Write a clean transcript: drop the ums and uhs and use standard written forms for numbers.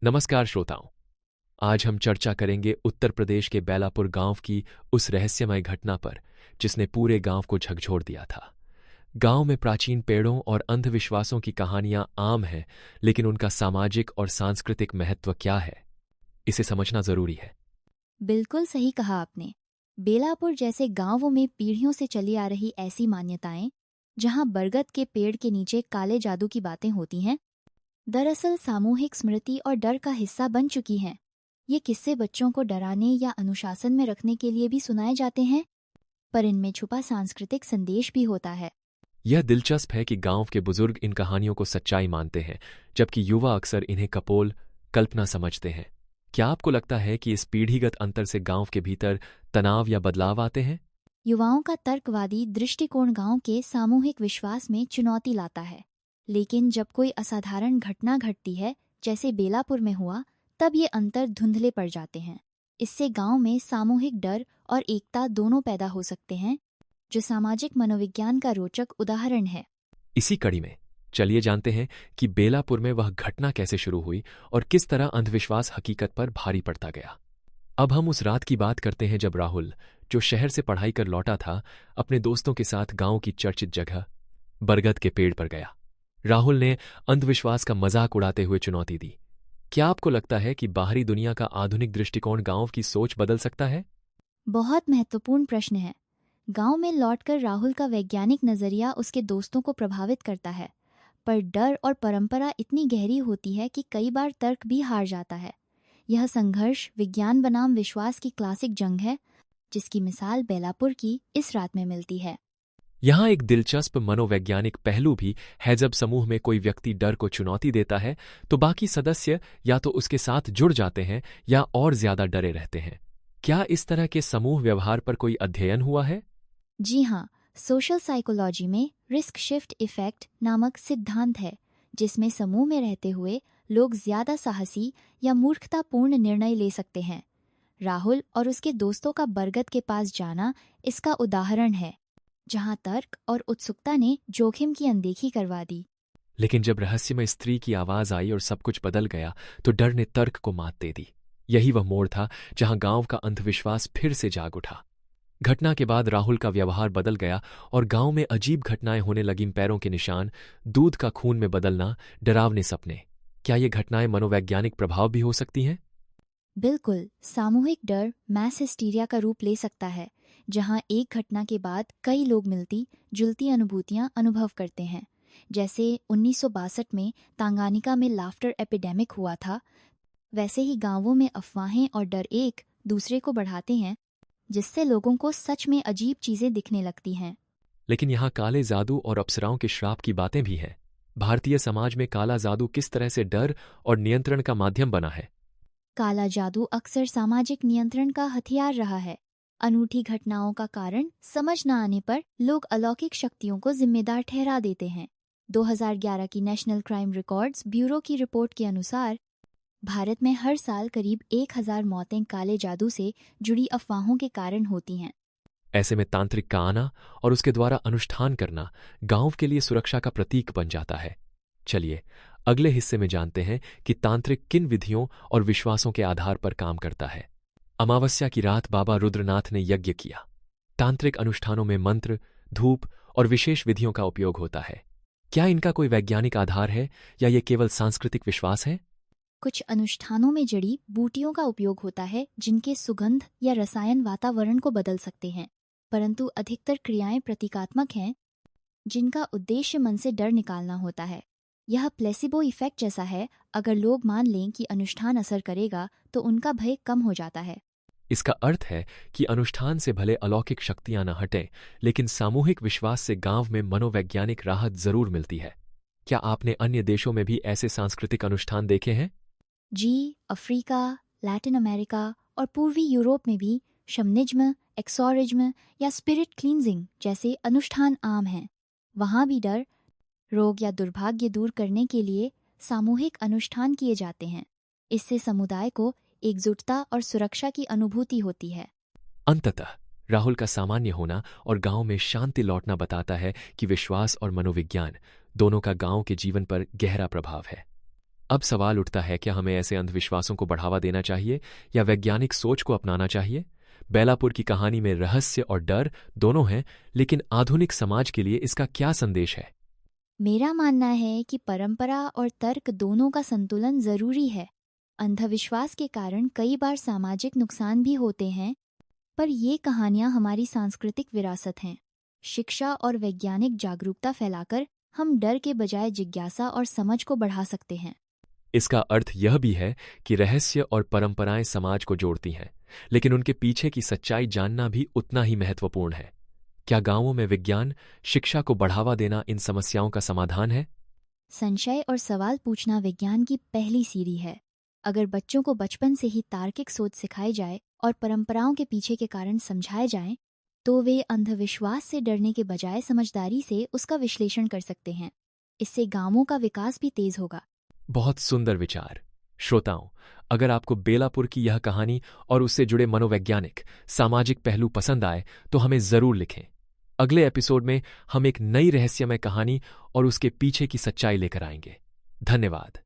नमस्कार श्रोताओं। आज हम चर्चा करेंगे उत्तर प्रदेश के बेलापुर गांव की उस रहस्यमय घटना पर जिसने पूरे गांव को झकझोर दिया था। गांव में प्राचीन पेड़ों और अंधविश्वासों की कहानियां आम हैं, लेकिन उनका सामाजिक और सांस्कृतिक महत्व क्या है, इसे समझना जरूरी है। बिल्कुल सही कहा आपने। बेलापुर जैसे गांवों में पीढ़ियों से चली आ रही ऐसी मान्यताएं, जहां बरगद के पेड़ के नीचे काले जादू की बातें होती हैं, दरअसल सामूहिक स्मृति और डर का हिस्सा बन चुकी हैं। ये किस्से बच्चों को डराने या अनुशासन में रखने के लिए भी सुनाए जाते हैं, पर इनमें छुपा सांस्कृतिक संदेश भी होता है। यह दिलचस्प है कि गांव के बुजुर्ग इन कहानियों को सच्चाई मानते हैं, जबकि युवा अक्सर इन्हें कपोल कल्पना समझते हैं। क्या आपको लगता है कि इस पीढ़ीगत अंतर से गांव के भीतर तनाव या बदलाव आते हैं? युवाओं का तर्कवादी दृष्टिकोण गांव के सामूहिक विश्वास में चुनौती लाता है, लेकिन जब कोई असाधारण घटना घटती है, जैसे बेलापुर में हुआ, तब ये अंतर धुंधले पड़ जाते हैं। इससे गांव में सामूहिक डर और एकता दोनों पैदा हो सकते हैं, जो सामाजिक मनोविज्ञान का रोचक उदाहरण है। इसी कड़ी में चलिए जानते हैं कि बेलापुर में वह घटना कैसे शुरू हुई और किस तरह अंधविश्वास हकीकत पर भारी पड़ता गया। अब हम उस रात की बात करते हैं जब राहुल, जो शहर से पढ़ाई कर लौटा था, अपने दोस्तों के साथ गांव की चर्चित जगह बरगद के पेड़ पर गया। राहुल ने अंधविश्वास का मजाक उड़ाते हुए चुनौती दी। क्या आपको लगता है कि बाहरी दुनिया का आधुनिक दृष्टिकोण गांव की सोच बदल सकता है? बहुत महत्वपूर्ण प्रश्न है। गांव में लौटकर राहुल का वैज्ञानिक नजरिया उसके दोस्तों को प्रभावित करता है, पर डर और परंपरा इतनी गहरी होती है कि कई बार तर्क भी हार जाता है। यह संघर्ष विज्ञान बनाम विश्वास की क्लासिक जंग है, जिसकी मिसाल बेलापुर की इस रात में मिलती है। यहां एक दिलचस्प मनोवैज्ञानिक पहलू भी है। जब समूह में कोई व्यक्ति डर को चुनौती देता है, तो बाकी सदस्य या तो उसके साथ जुड़ जाते हैं या और ज्यादा डरे रहते हैं। क्या इस तरह के समूह व्यवहार पर कोई अध्ययन हुआ है? जी हाँ, सोशल साइकोलॉजी में रिस्क शिफ्ट इफेक्ट नामक सिद्धांत है, जिसमें समूह में रहते हुए लोग ज्यादा साहसी या मूर्खतापूर्ण निर्णय ले सकते हैं। राहुल और उसके दोस्तों का बरगद के पास जाना इसका उदाहरण है, जहां तर्क और उत्सुकता ने जोखिम की अनदेखी करवा दी। लेकिन जब रहस्यमय स्त्री की आवाज आई और सब कुछ बदल गया, तो डर ने तर्क को मात दे दी। यही वह मोड़ था जहां गांव का अंधविश्वास फिर से जाग उठा। घटना के बाद राहुल का व्यवहार बदल गया और गांव में अजीब घटनाएं होने लगीं। पैरों के निशान, दूध का खून में बदलना, डरावने सपने। क्या ये घटनाएं मनोवैज्ञानिक प्रभाव भी हो सकती हैं? बिल्कुल, सामूहिक डर मैस हिस्टीरिया का रूप ले सकता है, जहां एक घटना के बाद कई लोग मिलती जुलती अनुभूतियां अनुभव करते हैं। जैसे 1962 में तांगानिका में लाफ्टर एपिडेमिक हुआ था, वैसे ही गांवों में अफवाहें और डर एक दूसरे को बढ़ाते हैं, जिससे लोगों को सच में अजीब चीजें दिखने लगती हैं। लेकिन यहाँ काले जादू और अप्सराओं के श्राप की बातें भी हैं। भारतीय समाज में काला जादू किस तरह से डर और नियंत्रण का माध्यम बना है? काला जादू अक्सर सामाजिक नियंत्रण का हथियार रहा है। अनूठी घटनाओं का कारण समझ न आने पर लोग अलौकिक शक्तियों को जिम्मेदार ठहरा देते हैं। 2011 की नेशनल क्राइम रिकॉर्ड्स ब्यूरो की रिपोर्ट के अनुसार भारत में हर साल करीब 1000 मौतें काले जादू से जुड़ी अफवाहों के कारण होती हैं। ऐसे में तांत्रिक का आना और उसके द्वारा अनुष्ठान करना गांव के लिए सुरक्षा का प्रतीक बन जाता है। चलिए अगले हिस्से में जानते हैं कि तांत्रिक किन विधियों और विश्वासों के आधार पर काम करता है। अमावस्या की रात बाबा रुद्रनाथ ने यज्ञ किया। तांत्रिक अनुष्ठानों में मंत्र, धूप और विशेष विधियों का उपयोग होता है। क्या इनका कोई वैज्ञानिक आधार है या ये केवल सांस्कृतिक विश्वास है? कुछ अनुष्ठानों में जड़ी बूटियों का उपयोग होता है, जिनके सुगंध या रसायन वातावरण को बदल सकते हैं, परंतु अधिकतर क्रियाएं प्रतीकात्मक हैं, जिनका उद्देश्य मन से डर निकालना होता है। यह प्लेसिबो इफेक्ट जैसा है। अगर लोग मान लें कि अनुष्ठान असर करेगा, तो उनका भय कम हो जाता है। इसका अर्थ है कि अनुष्ठान से भले अलौकिक शक्तियां न हटें, लेकिन सामूहिक विश्वास से गांव में मनोवैज्ञानिक राहत जरूर मिलती है। क्या आपने अन्य देशों में भी ऐसे सांस्कृतिक अनुष्ठान देखे हैं? जी, अफ्रीका, लैटिन अमेरिका और पूर्वी यूरोप में भी शमनिज्म, एक्सोरिज्म या स्पिरिट क्लींजिंग जैसे अनुष्ठान आम हैं। वहाँ भी डर, रोग या दुर्भाग्य दूर करने के लिए सामूहिक अनुष्ठान किए जाते हैं। इससे समुदाय को एकजुटता और सुरक्षा की अनुभूति होती है। अंततः राहुल का सामान्य होना और गांव में शांति लौटना बताता है कि विश्वास और मनोविज्ञान दोनों का गांव के जीवन पर गहरा प्रभाव है। अब सवाल उठता है, क्या हमें ऐसे अंधविश्वासों को बढ़ावा देना चाहिए या वैज्ञानिक सोच को अपनाना चाहिए? बेलापुर की कहानी में रहस्य और डर दोनों हैं, लेकिन आधुनिक समाज के लिए इसका क्या संदेश है? मेरा मानना है कि परंपरा और तर्क दोनों का संतुलन जरूरी है। अंधविश्वास के कारण कई बार सामाजिक नुकसान भी होते हैं, पर ये कहानियां हमारी सांस्कृतिक विरासत हैं। शिक्षा और वैज्ञानिक जागरूकता फैलाकर हम डर के बजाय जिज्ञासा और समझ को बढ़ा सकते हैं। इसका अर्थ यह भी है कि रहस्य और परंपराएं समाज को जोड़ती हैं, लेकिन उनके पीछे की सच्चाई जानना भी उतना ही महत्वपूर्ण है। क्या गांवों में विज्ञान शिक्षा को बढ़ावा देना इन समस्याओं का समाधान है? संशय और सवाल पूछना विज्ञान की पहली सीढ़ी है। अगर बच्चों को बचपन से ही तार्किक सोच सिखाई जाए और परंपराओं के पीछे के कारण समझाए जाएं, तो वे अंधविश्वास से डरने के बजाय समझदारी से उसका विश्लेषण कर सकते हैं। इससे गांवों का विकास भी तेज होगा। बहुत सुंदर विचार। श्रोताओं, अगर आपको बेलापुर की यह कहानी और उससे जुड़े मनोवैज्ञानिक सामाजिक पहलू पसंद आए तो हमें जरूर लिखें। अगले एपिसोड में हम एक नई रहस्यमय कहानी और उसके पीछे की सच्चाई लेकर आएंगे। धन्यवाद।